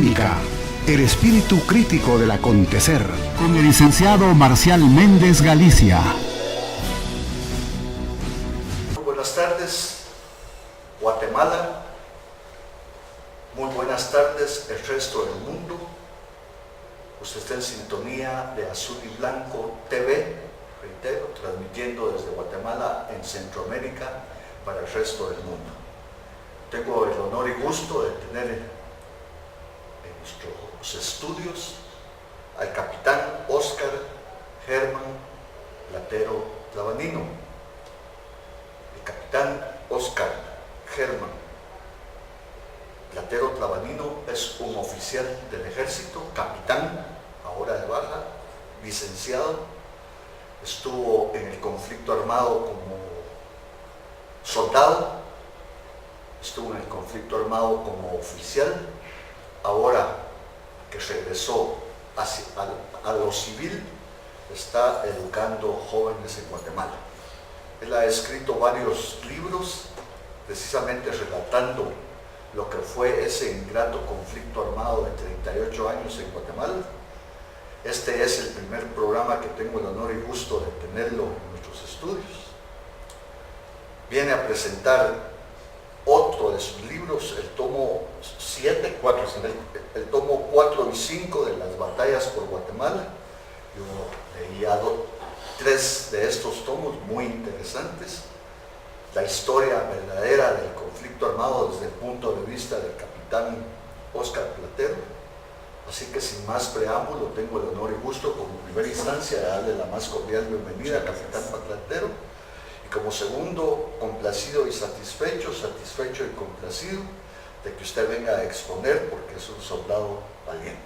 Centroamérica, el espíritu crítico del acontecer, con el licenciado Marcial Méndez Galicia. Buenas tardes, Guatemala. Muy buenas tardes, el resto del mundo. Usted está en sintonía de Azul y Blanco TV, reitero, transmitiendo desde Guatemala en Centroamérica para el resto del mundo. Tengo el honor y gusto de tener en nuestros estudios al capitán Óscar Germán Platero Tlavanino. El capitán Óscar Germán Platero Tlavanino es un oficial del ejército, capitán, ahora de baja, licenciado. Estuvo en el conflicto armado como soldado, estuvo en el conflicto armado como oficial. Ahora que regresó a lo civil, está educando jóvenes en Guatemala. Él ha escrito varios libros precisamente relatando lo que fue ese ingrato conflicto armado de 38 años en Guatemala. Este es el primer programa que tengo el honor y gusto de tenerlo en nuestros estudios. Viene a presentar otro de sus libros, el tomo 7, el tomo 4 y 5 de las batallas por Guatemala. Yo leía 3 de estos tomos muy interesantes. La historia verdadera del conflicto armado desde el punto de vista del capitán Óscar Platero. Así que sin más preámbulo, tengo el honor y gusto como primera instancia de darle la más cordial bienvenida al capitán Platero, y como segundo, complacido y satisfecho y complacido de que usted venga a exponer, porque es un soldado valiente.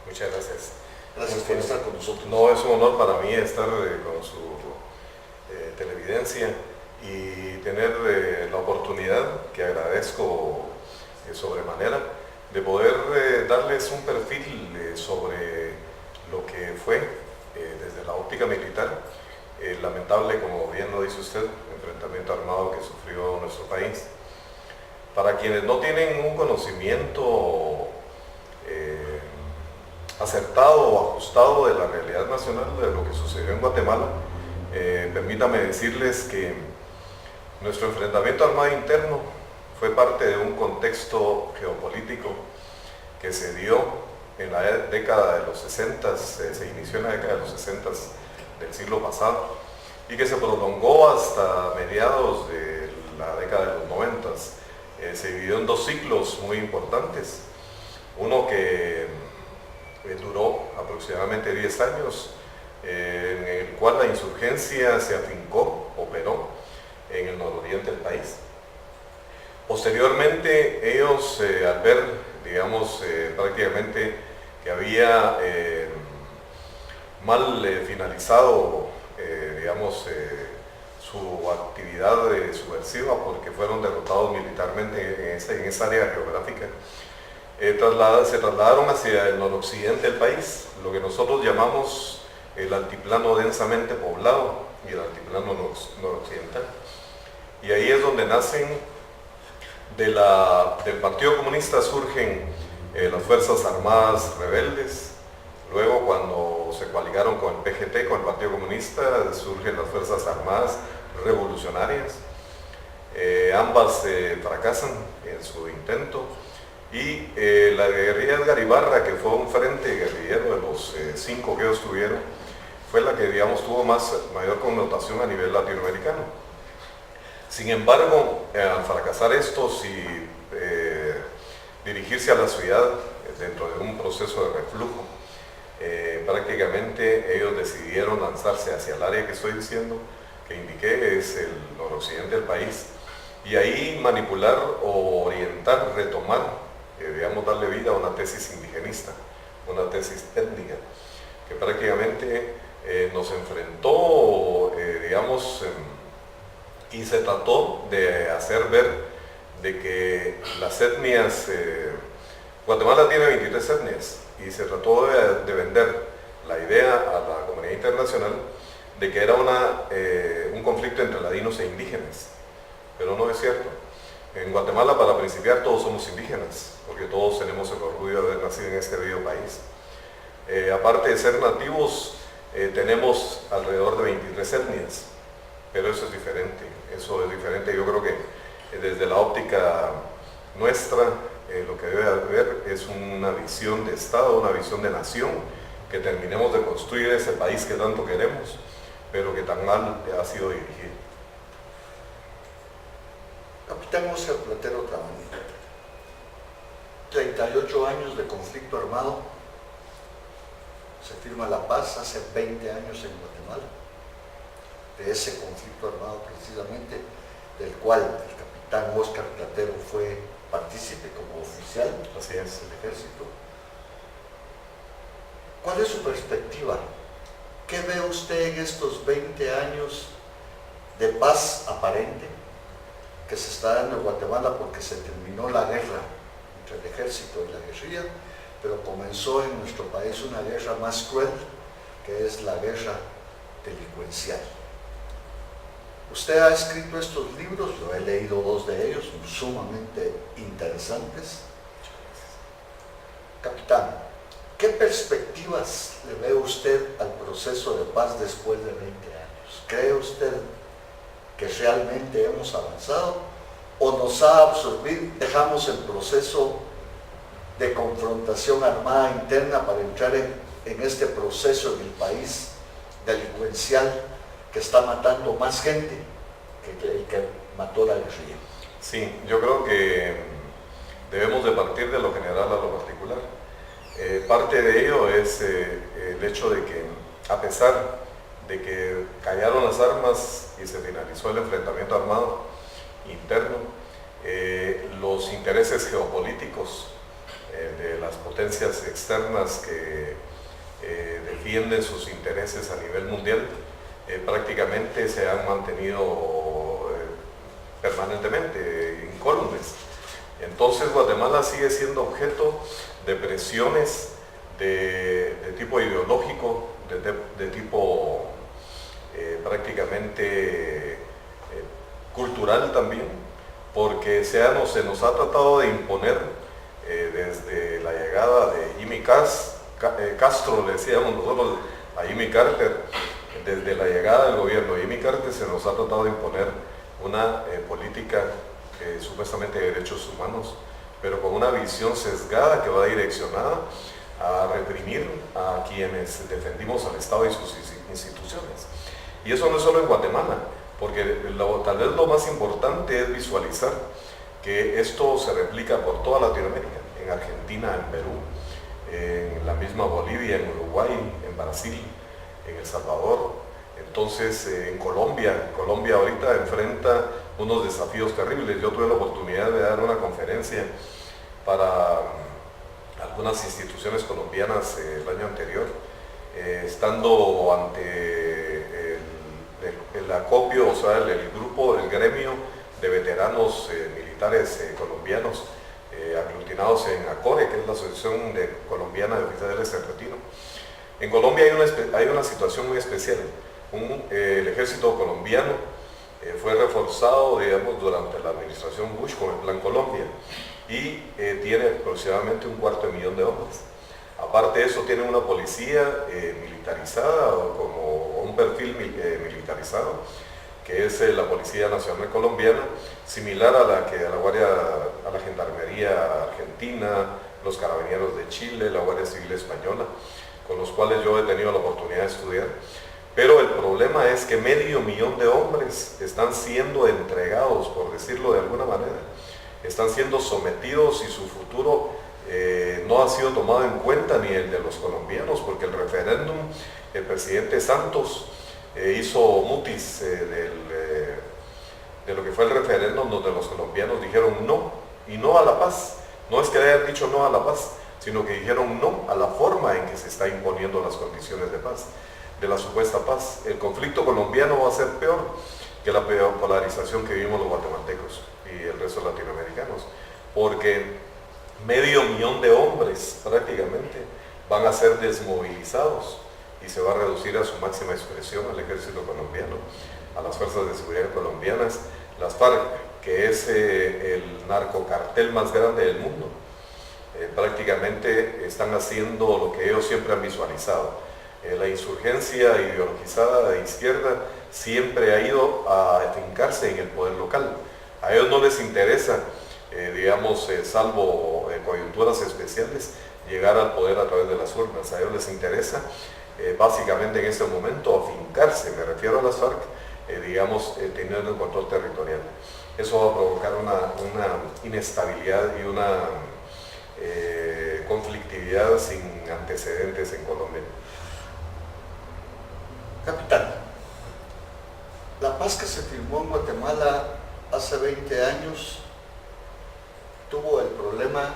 Muchas gracias. Gracias por estar con nosotros. No, es un honor para mí estar con su televidencia y tener la oportunidad, que agradezco sobremanera, de poder darles un perfil sobre lo que fue desde la óptica militar, lamentable, como bien lo dice usted, enfrentamiento armado que sufrió nuestro país. Para quienes no tienen un conocimiento acertado o ajustado de la realidad nacional, de lo que sucedió en Guatemala, permítame decirles que nuestro enfrentamiento armado interno fue parte de un contexto geopolítico que se dio en la década de los 60, se inició en la década de los 60 del siglo pasado y que se prolongó hasta mediados de la década de los 90. Se dividió en 2 ciclos muy importantes, uno que duró aproximadamente 10 años, en el cual la insurgencia se afincó, operó en el nororiente del país. Posteriormente ellos, al ver, digamos, prácticamente que había mal finalizado, digamos, su actividad subversiva, porque fueron derrotados militarmente en esa área geográfica, se trasladaron hacia el noroccidente del país, lo que nosotros llamamos el altiplano densamente poblado y el altiplano noroccidental. Y ahí es donde nacen, del Partido Comunista surgen las Fuerzas Armadas Rebeldes. Luego, cuando se coaligaron con el PGT, con el Partido Comunista, surgen las Fuerzas Armadas Revolucionarias. Ambas fracasan en su intento. Y la guerrilla Edgar Ibarra, que fue un frente guerrillero de los 5 que ellos tuvieron, fue la que, digamos, tuvo mayor connotación a nivel latinoamericano. Sin embargo, al fracasar estos y dirigirse a la ciudad dentro de un proceso de reflujo, prácticamente ellos decidieron lanzarse hacia el área que estoy diciendo, que indiqué, es el noroccidente del país, y ahí manipular o orientar, retomar, digamos, darle vida a una tesis indigenista, una tesis étnica, que prácticamente nos enfrentó, digamos, y se trató de hacer ver de que las etnias, Guatemala tiene 23 etnias, y se trató de vender la idea a la comunidad internacional de que era un conflicto entre ladinos e indígenas, pero no es cierto. En Guatemala, para principiar, todos somos indígenas, porque todos tenemos el orgullo de haber nacido en este bello país. Aparte de ser nativos, tenemos alrededor de 23 etnias, pero eso es diferente. Yo creo que desde la óptica nuestra, lo que debe haber es una visión de Estado, una visión de nación, que terminemos de construir ese país que tanto queremos, pero que tan mal ha sido dirigido. Capitán Óscar Platero Tramanía, 38 años de conflicto armado, se firma la paz hace 20 años en Guatemala, de ese conflicto armado precisamente, del cual el capitán Óscar Platero fue partícipe como oficial. Así es. Del ejército. ¿Cuál es su perspectiva? ¿Qué ve usted en estos 20 años de paz aparente que se está dando en Guatemala, porque se terminó la guerra entre el ejército y la guerrilla, pero comenzó en nuestro país una guerra más cruel, que es la guerra delincuencial? Usted ha escrito estos libros, yo he leído 2 de ellos, sumamente interesantes. Capitán, ¿qué perspectivas le ve usted al proceso de paz después de 20 años? ¿Cree usted que realmente hemos avanzado o nos ha absorbido, dejamos el proceso de confrontación armada interna para entrar en este proceso en el país delincuencial que está matando más gente que el que mató la guerrilla? Sí, yo creo que debemos de partir de lo general a lo particular. Parte de ello es el hecho de que, a pesar de que callaron las armas y se finalizó el enfrentamiento armado interno, los intereses geopolíticos de las potencias externas que defienden sus intereses a nivel mundial prácticamente se han mantenido permanentemente incólumes. Entonces Guatemala sigue siendo objeto de presiones de tipo ideológico, de tipo prácticamente cultural también, porque se nos ha tratado de imponer desde la llegada de Jimmy Castro, le decíamos nosotros a Jimmy Carter, desde la llegada del gobierno de Jimmy Carter se nos ha tratado de imponer una política supuestamente de derechos humanos, pero con una visión sesgada que va direccionada a reprimir a quienes defendimos al Estado y sus instituciones. Y eso no es solo en Guatemala, porque tal vez lo más importante es visualizar que esto se replica por toda Latinoamérica, en Argentina, en Perú, en la misma Bolivia, en Uruguay, en Brasil, en El Salvador. Entonces en Colombia ahorita enfrenta unos desafíos terribles. Yo tuve la oportunidad de dar una conferencia para algunas instituciones colombianas el año anterior, estando ante el acopio, o sea, el grupo, el gremio de veteranos militares colombianos aglutinados en ACORE, que es la Asociación Colombiana de Oficiales en Retiro. En Colombia hay una situación muy especial. El ejército colombiano fue reforzado, digamos, durante la administración Bush con el Plan Colombia y tiene aproximadamente 250.000 de hombres. Aparte de eso, tiene una policía militarizada, como un perfil militarizado, que es la Policía Nacional Colombiana, similar a la Gendarmería Argentina, los Carabineros de Chile, la Guardia Civil Española, con los cuales yo he tenido la oportunidad de estudiar. Pero el problema es que 500.000 de hombres están siendo entregados, por decirlo de alguna manera, están siendo sometidos y su futuro no ha sido tomado en cuenta, ni el de los colombianos, porque el referéndum, el presidente Santos hizo mutis de lo que fue el referéndum, donde los colombianos dijeron no, y no a la paz. No es que hayan dicho no a la paz, sino que dijeron no a la forma en que se está imponiendo las condiciones de paz, de la supuesta paz. El conflicto colombiano va a ser peor que la polarización que vivimos los guatemaltecos y el resto de latinoamericanos, porque 500.000 de hombres prácticamente van a ser desmovilizados y se va a reducir a su máxima expresión al ejército colombiano, a las fuerzas de seguridad colombianas, las FARC, que es el narcocartel más grande del mundo. Prácticamente están haciendo lo que ellos siempre han visualizado. La insurgencia ideologizada de izquierda siempre ha ido a afincarse en el poder local. A ellos no les interesa, digamos, salvo coyunturas especiales, llegar al poder a través de las urnas. A ellos les interesa básicamente en este momento afincarse, me refiero a las FARC, digamos, teniendo el control territorial. Eso va a provocar una inestabilidad y una conflictividad sin antecedentes en Colombia. Capitán, la paz que se firmó en Guatemala hace 20 años tuvo el problema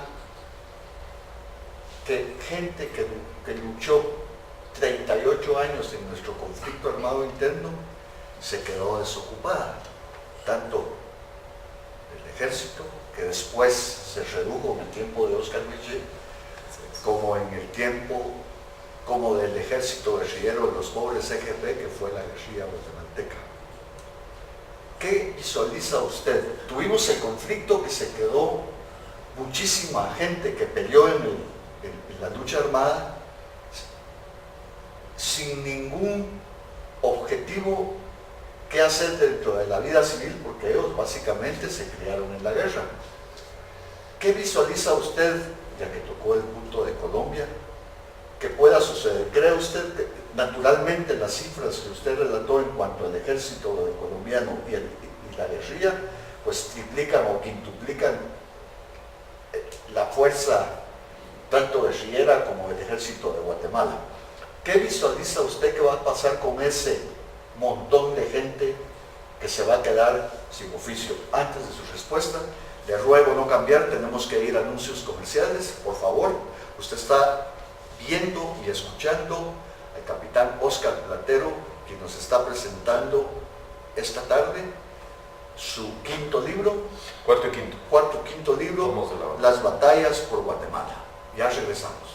que gente que luchó 38 años en nuestro conflicto armado interno se quedó desocupada, tanto el ejército, que después se redujo en el tiempo de Oscar Miché, como en el tiempo como del ejército guerrillero de los pobres EGP, que fue la guerrilla guatemalteca. ¿Qué visualiza usted? Tuvimos el conflicto que se quedó muchísima gente que peleó en la lucha armada sin ningún objetivo que hacer dentro de la vida civil, porque ellos básicamente se criaron en la guerra. ¿Qué visualiza usted, ya que tocó el punto de Colombia, que pueda suceder? ¿Cree usted que naturalmente las cifras que usted relató en cuanto al ejército colombiano y la guerrilla, pues triplican o quintuplican la fuerza tanto guerrillera como del ejército de Guatemala? ¿Qué visualiza usted que va a pasar con ese montón de gente que se va a quedar sin oficio? Antes de su respuesta, le ruego no cambiar, tenemos que ir a anuncios comerciales, por favor. Usted está viendo y escuchando al capitán Óscar Platero, quien nos está presentando esta tarde su quinto libro. Cuarto y quinto libro, Las batallas por Guatemala. Ya regresamos.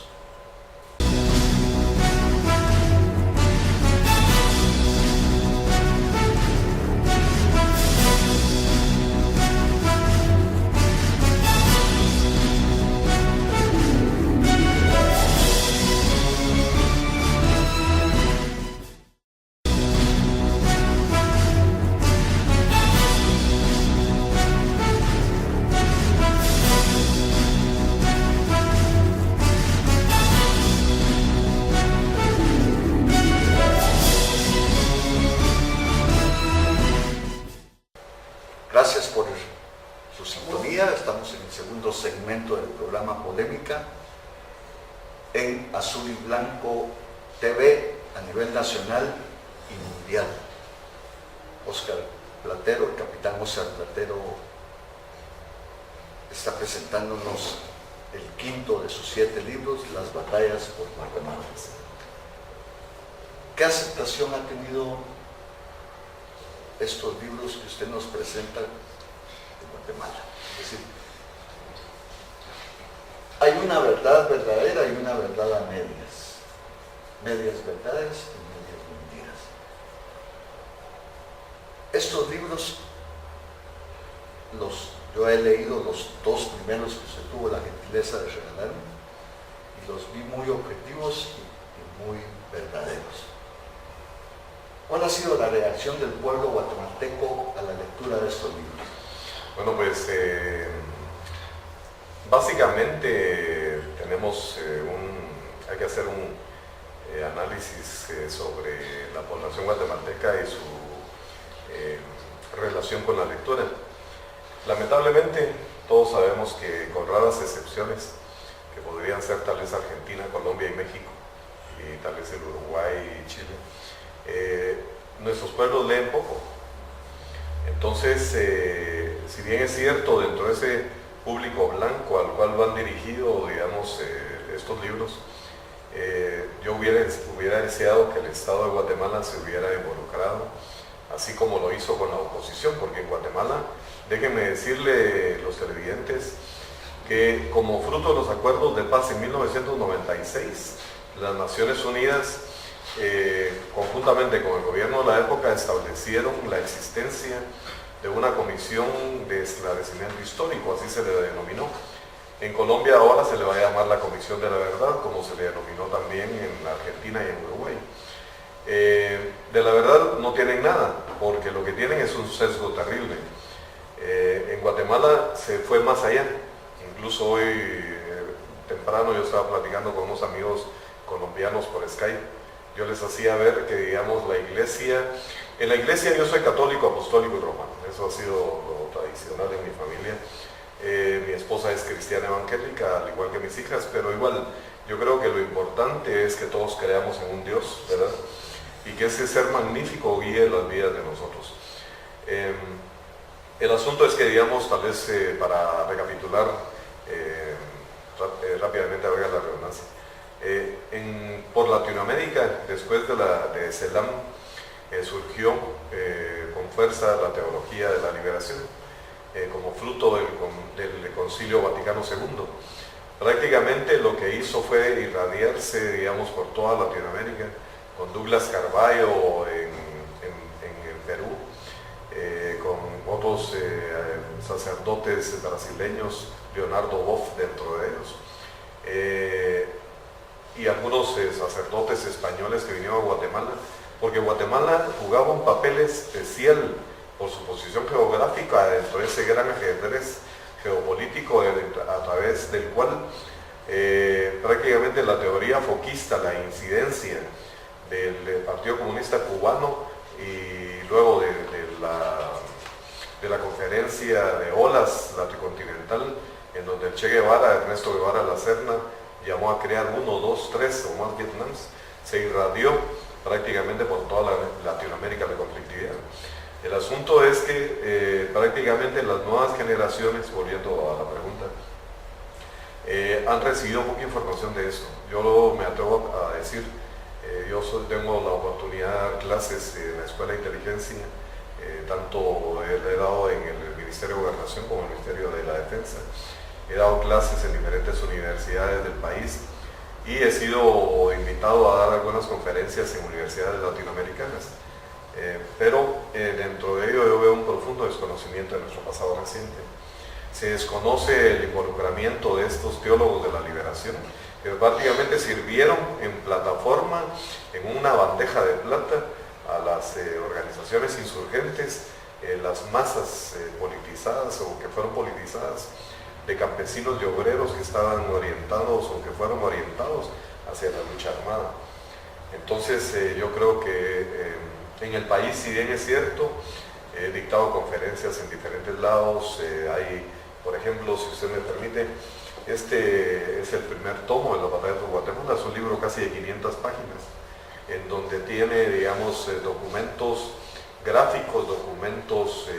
Gracias por su sintonía. Estamos en el segundo segmento del programa Polémica en Azul y Blanco TV a nivel nacional y mundial. Óscar Platero, el capitán Óscar Platero, está presentándonos el quinto de sus 7 libros, Las batallas por Guatemala. ¿Qué aceptación ha tenido estos libros que usted nos presenta de Guatemala? Es decir, hay una verdad verdadera y una verdad a medias verdades y medias mentiras. Estos libros, yo he leído los 2 primeros que usted tuvo la gentileza de regalarme y los vi muy objetivos y muy verdaderos. ¿Cuál ha sido la reacción del pueblo guatemalteco a la lectura de estos libros? Bueno, pues básicamente tenemos hay que hacer un análisis sobre la población guatemalteca y su relación con la lectura. Lamentablemente todos sabemos que, con raras excepciones, que podrían ser tal vez Argentina, Colombia y México, y tal vez el Uruguay y Chile, nuestros pueblos leen poco. Entonces, si bien es cierto, dentro de ese público blanco al cual van dirigidos, digamos, estos libros, yo hubiera deseado que el Estado de Guatemala se hubiera involucrado, así como lo hizo con la oposición, porque en Guatemala, déjenme decirle, los televidentes, que como fruto de los acuerdos de paz en 1996, las Naciones Unidas, conjuntamente con el gobierno de la época, establecieron la existencia de una comisión de esclarecimiento histórico, así se le denominó. En Colombia ahora se le va a llamar la Comisión de la Verdad, como se le denominó también en Argentina y en Uruguay. De la verdad no tienen nada, porque lo que tienen es un sesgo terrible. En Guatemala se fue más allá. Incluso hoy temprano yo estaba platicando con unos amigos colombianos por Skype. Yo les hacía ver que, digamos, la iglesia... En la iglesia yo soy católico, apostólico y romano. Eso ha sido lo tradicional en mi familia. Mi esposa es cristiana evangélica, al igual que mis hijas, pero igual yo creo que lo importante es que todos creamos en un Dios, ¿verdad? Y que ese ser magnífico guíe las vidas de nosotros. El asunto es que, digamos, tal vez para recapitular rápidamente, valga la redundancia, por Latinoamérica, después de CELAM, surgió con fuerza la teología de la liberación, como fruto del Concilio Vaticano II. Prácticamente lo que hizo fue irradiarse, digamos, por toda Latinoamérica, con Douglas Carballo en Perú, con otros sacerdotes brasileños, Leonardo Boff dentro de ellos, y algunos sacerdotes españoles que vinieron a Guatemala, porque Guatemala jugaba un papel especial por su posición geográfica dentro de ese gran ajedrez geopolítico a través del cual prácticamente la teoría foquista, la incidencia del Partido Comunista Cubano y luego de la conferencia de olas laticontinental, en donde el Che Guevara, Ernesto Guevara La Serna, llamó a crear 1, 2, 3 o más Vietnams, se irradió prácticamente por toda la Latinoamérica la conflictividad. El asunto es que prácticamente las nuevas generaciones, volviendo a la pregunta, han recibido poca información de esto. Yo me atrevo a decir, tengo la oportunidad de dar clases en la Escuela de Inteligencia, tanto he dado en el Ministerio de Gobernación como en el Ministerio de la Defensa. He dado clases en diferentes universidades del país y he sido invitado a dar algunas conferencias en universidades latinoamericanas. Pero dentro de ello yo veo un profundo desconocimiento de nuestro pasado reciente. Se desconoce el involucramiento de estos teólogos de la liberación, que prácticamente sirvieron en plataforma, en una bandeja de plata, a las organizaciones insurgentes, las masas politizadas o que fueron politizadas, de campesinos y obreros que estaban orientados o que fueron orientados hacia la lucha armada. Entonces yo creo que en el país, si bien es cierto, he dictado conferencias en diferentes lados. Hay, por ejemplo, si usted me permite, este es el primer tomo de la batalla por Guatemala. Es un libro casi de 500 páginas, en donde tiene, digamos, documentos gráficos, documentos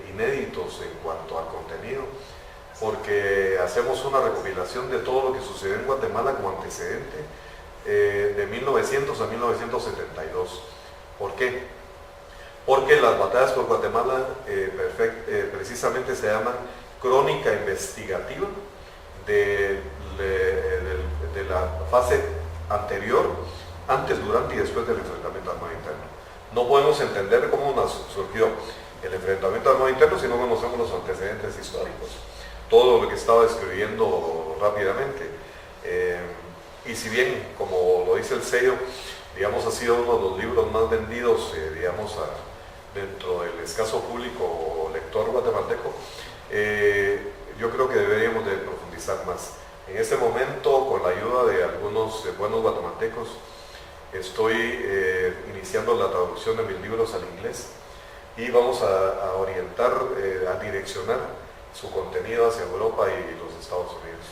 inéditos en cuanto al contenido, porque hacemos una recopilación de todo lo que sucedió en Guatemala como antecedente de 1900 a 1972. ¿Por qué? Porque las batallas por Guatemala precisamente se llaman crónica investigativa de la fase anterior, antes, durante y después del enfrentamiento armado interno. No podemos entender cómo surgió el enfrentamiento armado interno si no conocemos los antecedentes históricos. Todo lo que estaba describiendo rápidamente. Y si bien, como lo dice el sello, digamos, ha sido uno de los libros más vendidos, digamos, dentro del escaso público lector guatemalteco, yo creo que deberíamos de profundizar más. En este momento, con la ayuda de algunos buenos guatemaltecos, estoy iniciando la traducción de mis libros al inglés y vamos a orientar, a direccionar su contenido hacia Europa y los Estados Unidos.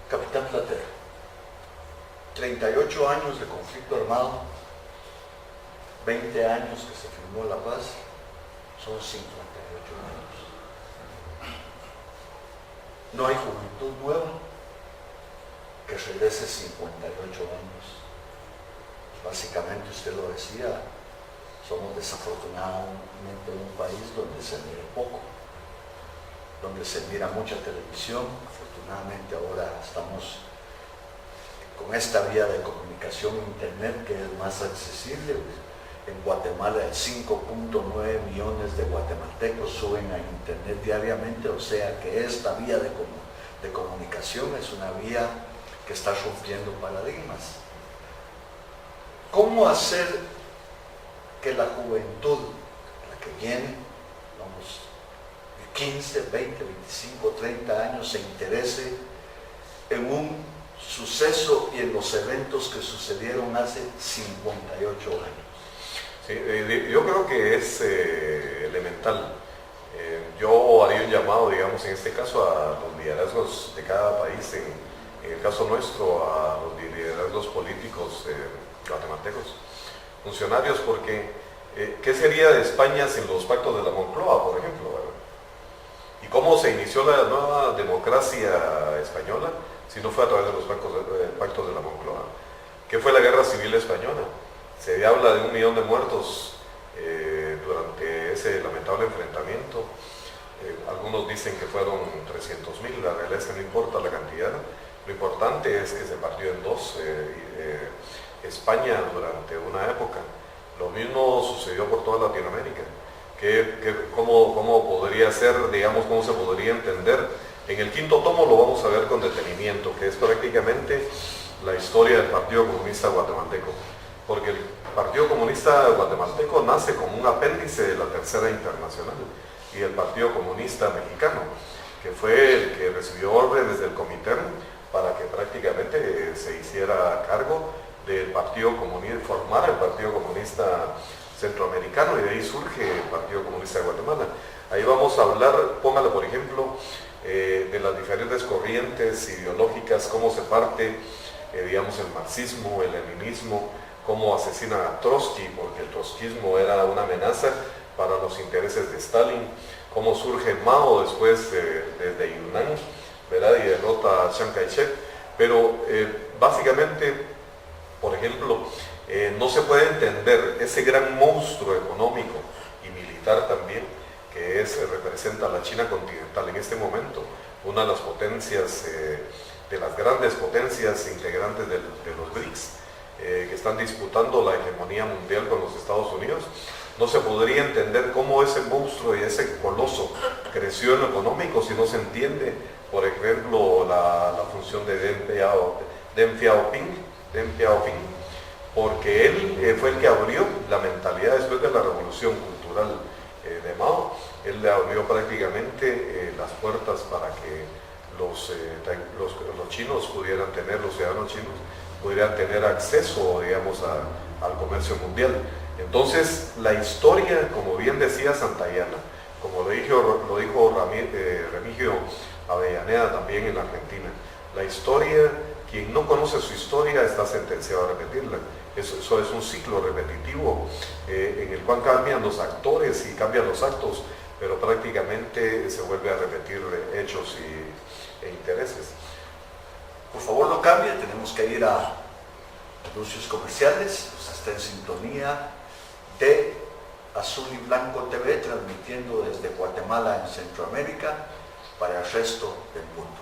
Capitán Platero, 38 años de conflicto armado, 20 años que se firmó la paz, son 58 años. No hay juventud nueva que regrese 58 años. Básicamente, usted lo decía, somos desafortunadamente un país donde se mira poco, donde se mira mucha televisión. Afortunadamente ahora estamos con esta vía de comunicación, internet, que es más accesible, En Guatemala 5.9 millones de guatemaltecos suben a internet diariamente, o sea que esta vía de comunicación es una vía que está rompiendo paradigmas. ¿Cómo hacer que la juventud, la que viene, vamos, de 15, 20, 25, 30 años, se interese en un suceso y en los eventos que sucedieron hace 58 años? Sí, yo creo que es elemental. Yo haría un llamado, digamos, en este caso a los liderazgos de cada país, en el caso nuestro a los liderazgos políticos guatemaltecos, funcionarios, porque ¿qué sería de España sin los pactos de la Moncloa, por ejemplo, ¿verdad? ¿Y cómo se inició la nueva democracia española si no fue a través de los pactos de la Moncloa? ¿Qué fue la Guerra Civil Española? Se habla de 1 millón de muertos durante ese lamentable enfrentamiento. Algunos dicen que fueron 300.000, la realidad es que no importa la cantidad. Lo importante es que se partió en dos España durante una época. Lo mismo sucedió por toda Latinoamérica. ¿Cómo podría ser, digamos, cómo se podría entender? En el 5.º tomo lo vamos a ver con detenimiento, que es prácticamente la historia del Partido Comunista Guatemalteco. Porque el Partido Comunista Guatemalteco nace como un apéndice de la Tercera Internacional y el Partido Comunista Mexicano, que fue el que recibió órdenes del Comintern para que prácticamente se hiciera cargo del Partido Comunista, formara el Partido Comunista Centroamericano, y de ahí surge el Partido Comunista de Guatemala. Ahí vamos a hablar, póngale por ejemplo, de las diferentes corrientes ideológicas, cómo se parte, digamos, el marxismo, el leninismo, cómo asesinan a Trotsky, porque el trotskismo era una amenaza para los intereses de Stalin, cómo surge Mao después desde Yunnan, ¿verdad? Y derrota a Chiang Kai-shek, pero básicamente, por ejemplo, no se puede entender ese gran monstruo económico y militar también, que representa a la China continental en este momento, una de las potencias, de las grandes potencias integrantes de los BRICS, que están disputando la hegemonía mundial con los Estados Unidos. No se podría entender cómo ese monstruo y ese coloso creció en lo económico si no se entiende, por ejemplo, la función de Deng Xiaoping, porque él fue el que abrió la mentalidad después de la revolución cultural de Mao. Él le abrió prácticamente las puertas para que los chinos pudieran tener, los ciudadanos chinos pudieran tener acceso, digamos, al comercio mundial. Entonces, la historia, como bien decía Santayana, como lo dijo Remigio Avellaneda también en la Argentina, la historia, quien no conoce su historia está sentenciado a repetirla. Eso es un ciclo repetitivo en el cual cambian los actores y cambian los actos, pero prácticamente se vuelve a repetir hechos e intereses. Por favor, no cambie, tenemos que ir a anuncios comerciales. Pues está en sintonía de Azul y Blanco TV, transmitiendo desde Guatemala en Centroamérica para el resto del mundo.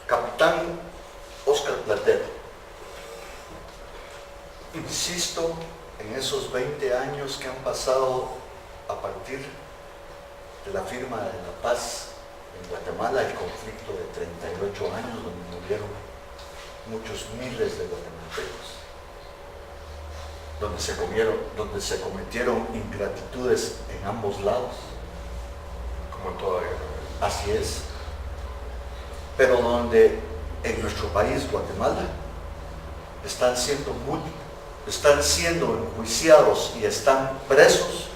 Capitán Oscar Platero, insisto en esos 20 años que han pasado a partir de la firma de la paz en Guatemala, el conflicto de 38 años donde murieron muchos miles de guatemaltecos, donde se cometieron ingratitudes en ambos lados. Como en toda guerra. Así es. Pero donde en nuestro país, Guatemala, están siendo enjuiciados y están presos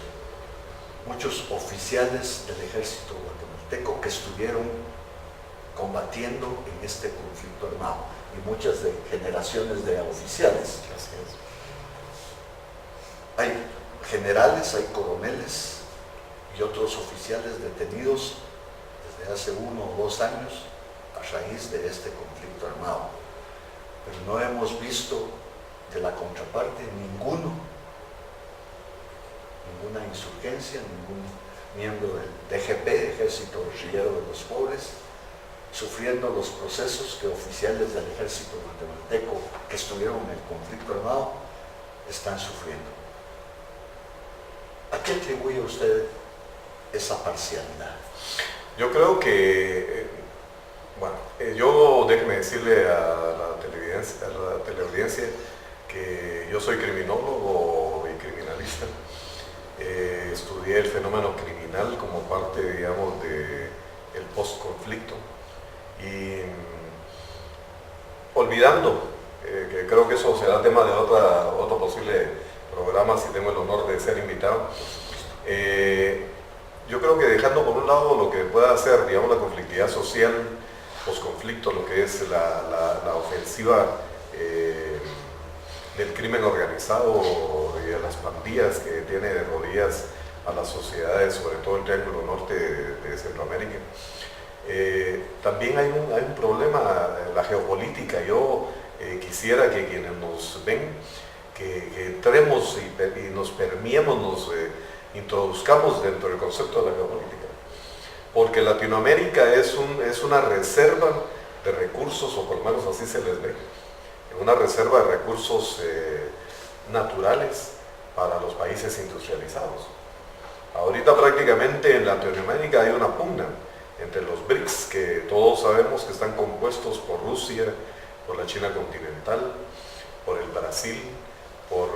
muchos oficiales del ejército guatemalteco que estuvieron combatiendo en este conflicto armado, y muchas generaciones de oficiales. Hay generales, hay coroneles y otros oficiales detenidos desde hace 1 o 2 años a raíz de este conflicto armado. Pero no hemos visto de la contraparte ninguna insurgencia, ningún miembro del DGP, Ejército Guerrillero de los Pobres, sufriendo los procesos que oficiales del ejército guatemalteco que estuvieron en el conflicto armado están sufriendo. ¿A qué atribuye usted esa parcialidad? Yo creo que, yo déjeme decirle a la teleaudiencia que yo soy criminólogo y criminalista. Estudié el fenómeno criminal como parte, digamos, del post-conflicto. Y olvidando, que creo que eso será tema de otro posible programa si tengo el honor de ser invitado, yo creo que dejando por un lado lo que pueda ser, digamos, la conflictividad social post-conflicto, lo que es la ofensiva del crimen organizado y de las pandillas que tiene de rodillas a las sociedades, sobre todo el Triángulo Norte de Centroamérica. También hay un problema, la geopolítica. Yo quisiera que quienes nos ven, que entremos y nos permeemos, nos introduzcamos dentro del concepto de la geopolítica. Porque Latinoamérica es una reserva de recursos, o por lo menos así se les ve, una reserva de recursos naturales para los países industrializados. Ahorita prácticamente en Latinoamérica hay una pugna entre los BRICS, que todos sabemos que están compuestos por Rusia, por la China continental, por el Brasil, por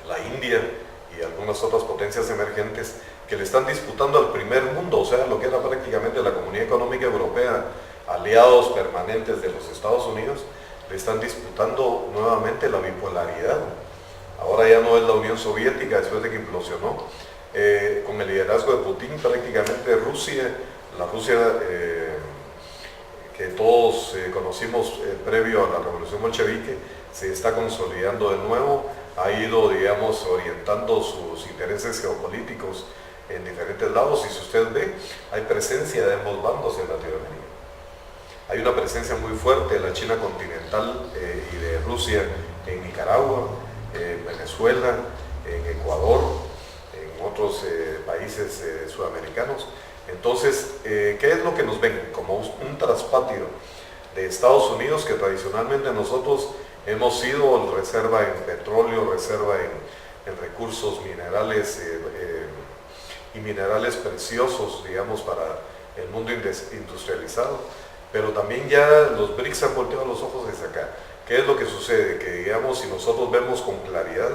la India y algunas otras potencias emergentes que le están disputando al primer mundo, o sea, lo que era prácticamente la Comunidad Económica Europea, aliados permanentes de los Estados Unidos, le están disputando nuevamente la bipolaridad. Ahora ya no es la Unión Soviética después de que implosionó. Con el liderazgo de Putin, prácticamente la Rusia que todos conocimos previo a la Revolución Bolchevique, se está consolidando de nuevo, ha ido, digamos, orientando sus intereses geopolíticos en diferentes lados, y si usted ve, hay presencia de ambos bandos en Latinoamérica. Hay una presencia muy fuerte de la China continental y de Rusia en Nicaragua, en Venezuela, en Ecuador, en otros países sudamericanos. Entonces, ¿qué es lo que nos ven? Como un traspatio de Estados Unidos, que tradicionalmente nosotros hemos sido reserva en petróleo, reserva en recursos minerales y minerales preciosos, digamos, para el mundo industrializado, pero también ya los BRICS han volteado los ojos hacia acá. ¿Qué es lo que sucede? Que, digamos, si nosotros vemos con claridad,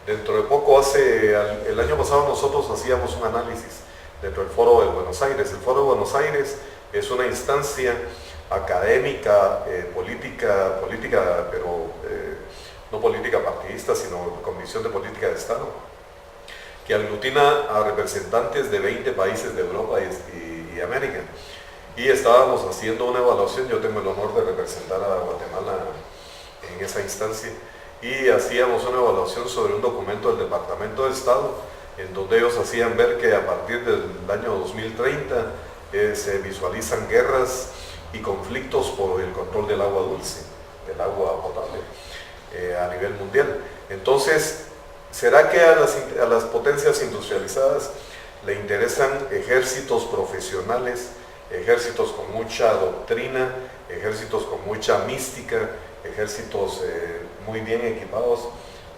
dentro de poco, el año pasado nosotros hacíamos un análisis dentro del Foro de Buenos Aires. El Foro de Buenos Aires es una instancia académica, política, pero no política partidista, sino con visión de política de Estado, que aglutina a representantes de 20 países de Europa y América. Y estábamos haciendo una evaluación, yo tengo el honor de representar a Guatemala en esa instancia, y hacíamos una evaluación sobre un documento del Departamento de Estado, en donde ellos hacían ver que a partir del año 2030 se visualizan guerras y conflictos por el control del agua dulce, del agua potable a nivel mundial. Entonces, ¿será que a las potencias industrializadas le interesan ejércitos profesionales, ejércitos con mucha doctrina, ejércitos con mucha mística, ejércitos muy bien equipados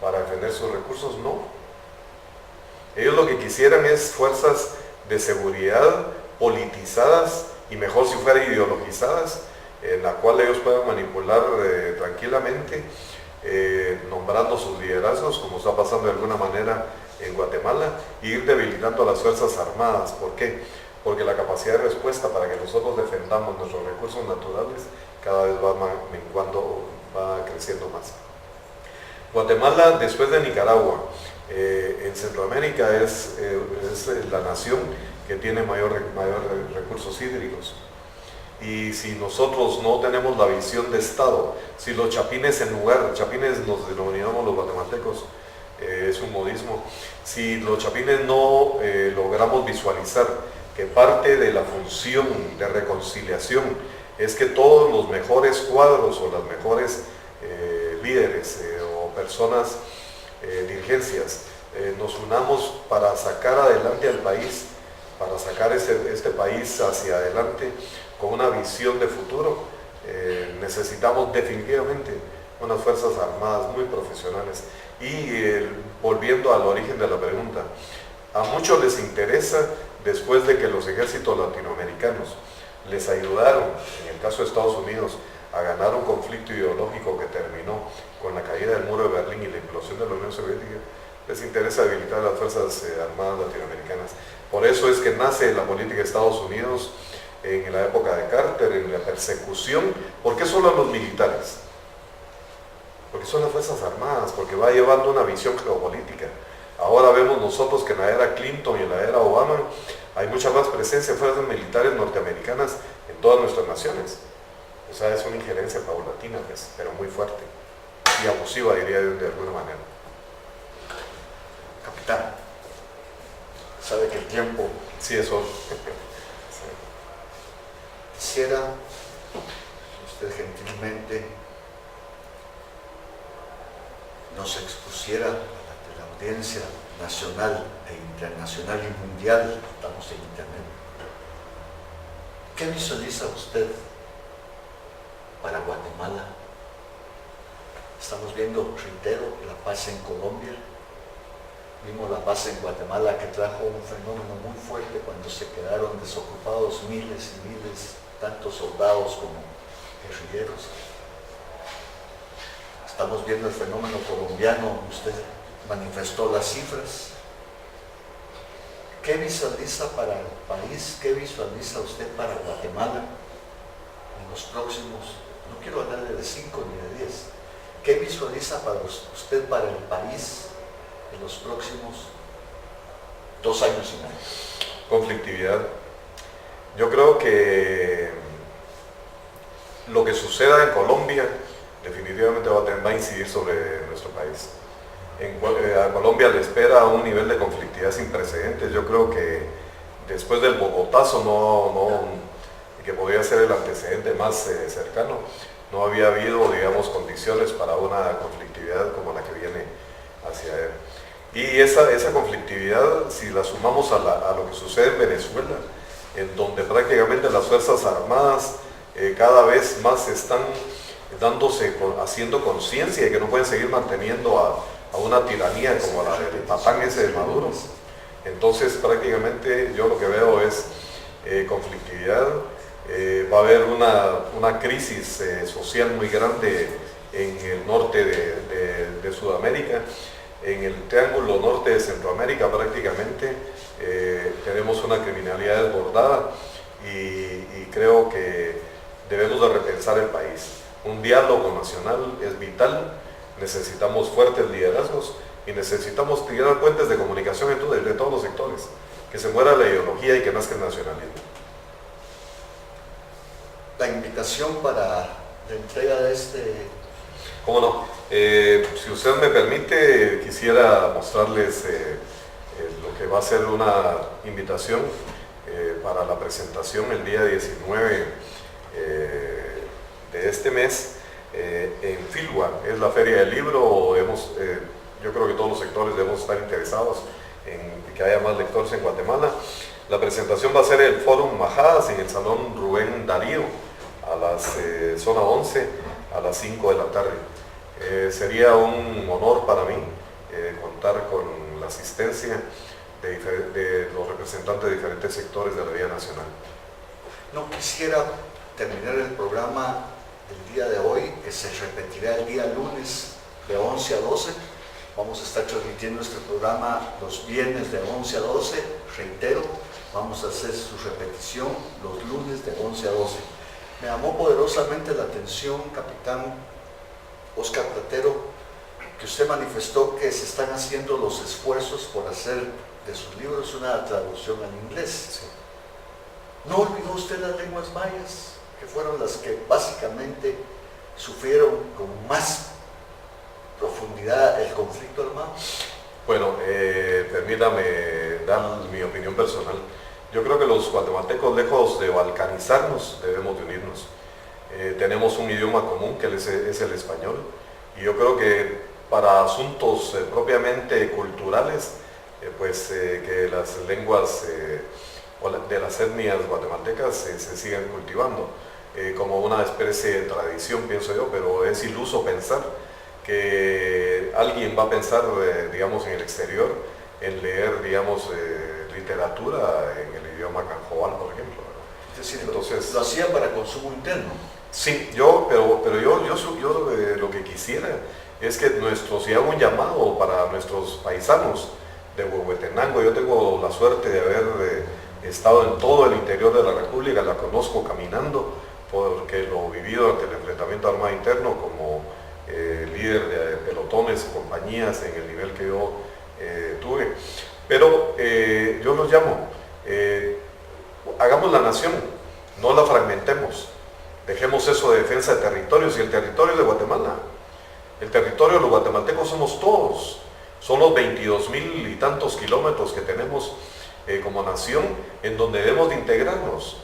para defender sus recursos? No. Ellos lo que quisieran es fuerzas de seguridad politizadas, y mejor si fueran ideologizadas, en la cual ellos puedan manipular tranquilamente, nombrando sus liderazgos, como está pasando de alguna manera en Guatemala, e ir debilitando a las Fuerzas Armadas. ¿Por qué? Porque la capacidad de respuesta para que nosotros defendamos nuestros recursos naturales cada vez va menguando, va creciendo más. Guatemala, después de Nicaragua, en Centroamérica es la nación que tiene mayor recursos hídricos. Y si nosotros no tenemos la visión de Estado, si los chapines chapines nos denominamos los guatemaltecos, es un modismo, si los chapines no logramos visualizar que parte de la función de reconciliación es que todos los mejores cuadros o las mejores líderes o personas, dirigencias, nos unamos para sacar adelante al país, para sacar este país hacia adelante con una visión de futuro, necesitamos definitivamente unas Fuerzas Armadas muy profesionales. Y volviendo al origen de la pregunta, a muchos les interesa, después de que los ejércitos latinoamericanos les ayudaron, en el caso de Estados Unidos, a ganar un conflicto ideológico que terminó con la caída del muro de Berlín y la implosión de la Unión Soviética, les interesa debilitar las Fuerzas Armadas latinoamericanas. Por eso es que nace la política de Estados Unidos en la época de Carter, en la persecución. ¿Por qué solo a los militares? Porque son las Fuerzas Armadas, porque va llevando una visión geopolítica. Ahora vemos nosotros que en la era Clinton y en la era Obama hay mucha más presencia de fuerzas militares norteamericanas en todas nuestras naciones. O sea, es una injerencia paulatina, pues, pero muy fuerte y abusiva, diría de alguna manera. Capitán, sabe que el tiempo... Sí, eso. Quisiera, usted gentilmente nos expusiera ante la audiencia nacional e internacional y mundial, estamos en internet, ¿qué visualiza usted para Guatemala? Estamos viendo, reitero, la paz en Colombia, vimos la paz en Guatemala que trajo un fenómeno muy fuerte cuando se quedaron desocupados miles y miles, tanto soldados como guerrilleros. Estamos viendo el fenómeno colombiano, usted manifestó las cifras. ¿Qué visualiza para el país? ¿Qué visualiza usted para Guatemala en los próximos, no quiero hablarle de 5 ni de 10, ¿qué visualiza para usted para el país en los próximos 2 años y medio? Conflictividad. Yo creo que lo que suceda en Colombia definitivamente va a incidir sobre nuestro país. A Colombia le espera un nivel de conflictividad sin precedentes. Yo creo que después del Bogotazo, que podría ser el antecedente más cercano, no había habido, digamos, condiciones para una conflictividad como la que viene hacia él. Y esa conflictividad, si la sumamos a lo que sucede en Venezuela, en donde prácticamente las Fuerzas Armadas cada vez más están haciendo conciencia de que no pueden seguir manteniendo a una tiranía como la del patán ese de Maduro. Entonces prácticamente yo lo que veo es conflictividad, va a haber una crisis social muy grande en el norte de Sudamérica, en el triángulo norte de Centroamérica prácticamente tenemos una criminalidad desbordada y creo que debemos de repensar el país. Un diálogo nacional es vital, necesitamos fuertes liderazgos y necesitamos tirar puentes de comunicación de todos los sectores, que se muera la ideología y que nazca el nacionalismo. La invitación para la entrega de este... ¿Cómo no? Si usted me permite, quisiera mostrarles lo que va a ser una invitación para la presentación el día 19 de este mes en Filwa. Es la Feria del Libro. Yo creo que todos los sectores debemos estar interesados en que haya más lectores en Guatemala. La presentación va a ser el Fórum Majadas en el Salón Rubén Darío a las zona 11 a las 5 de la tarde. Sería un honor para mí contar con la asistencia de los representantes de diferentes sectores de la vida nacional. No quisiera terminar el programa el día de hoy, que se repetirá el día lunes de 11 a 12. Vamos a estar transmitiendo este programa los viernes de 11 a 12. Reitero, vamos a hacer su repetición los lunes de 11 a 12. Me llamó poderosamente la atención, capitán Óscar Platero, que usted manifestó que se están haciendo los esfuerzos por hacer de sus libros una traducción al inglés. ¿No olvidó usted las lenguas mayas, que fueron las que básicamente sufrieron con más profundidad el conflicto armado? Bueno, permítame dar mi opinión personal. Yo creo que los guatemaltecos, lejos de balcanizarnos, debemos de unirnos. Tenemos un idioma común, que es el español, y yo creo que para asuntos propiamente culturales, que las lenguas de las etnias guatemaltecas se sigan cultivando como una especie de tradición, pienso yo, pero es iluso pensar que alguien va a pensar, digamos, en el exterior, en leer, digamos, literatura en el idioma canjobal, por ejemplo, ¿verdad? Es decir, entonces, lo hacían para consumo interno. Sí, pero yo lo que quisiera es que si hago un llamado para nuestros paisanos de Huehuetenango. Yo tengo la suerte de haber estado en todo el interior de la República, la conozco caminando, porque lo viví durante el enfrentamiento armado interno como líder de pelotones, compañías en el nivel que yo tuve. Pero yo los llamo, hagamos la nación, no la fragmentemos, dejemos eso de defensa de territorios, y el territorio de Guatemala, el territorio de los guatemaltecos somos todos, son los 22,000 y tantos kilómetros que tenemos como nación, en donde debemos de integrarnos.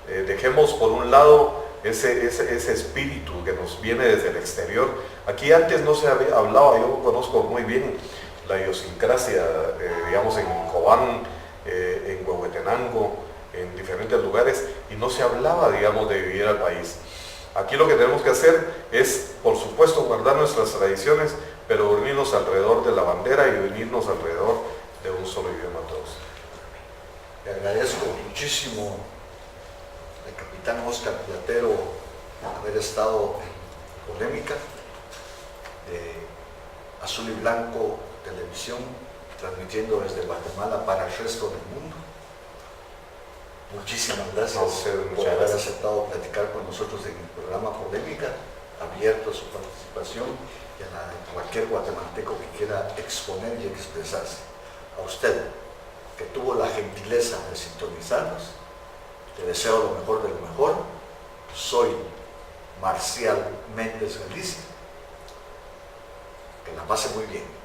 Dejemos por un lado ese espíritu que nos viene desde el exterior. Aquí antes no se hablaba, yo conozco muy bien la idiosincrasia, digamos, en Cobán, en Huehuetenango, en diferentes lugares, y no se hablaba, digamos, de vivir al país. Aquí lo que tenemos que hacer es, por supuesto, guardar nuestras tradiciones, pero unirnos alrededor de la bandera y unirnos alrededor de un solo idioma todos. Le agradezco muchísimo al capitán Óscar Platero haber estado en Polémica de Azul y Blanco Televisión, transmitiendo desde Guatemala para el resto del mundo. Muchísimas gracias por haber aceptado platicar con nosotros en el programa Polémica, abierto a su participación y a cualquier guatemalteco que quiera exponer y expresarse. A usted, que tuvo la gentileza de sintonizarnos, te deseo lo mejor de lo mejor. Soy Marcial Méndez Galicia. Que la pase muy bien.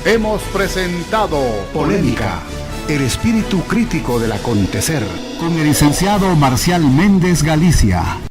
Hemos presentado Polémica, el espíritu crítico del acontecer, con el licenciado Marcial Méndez Galicia.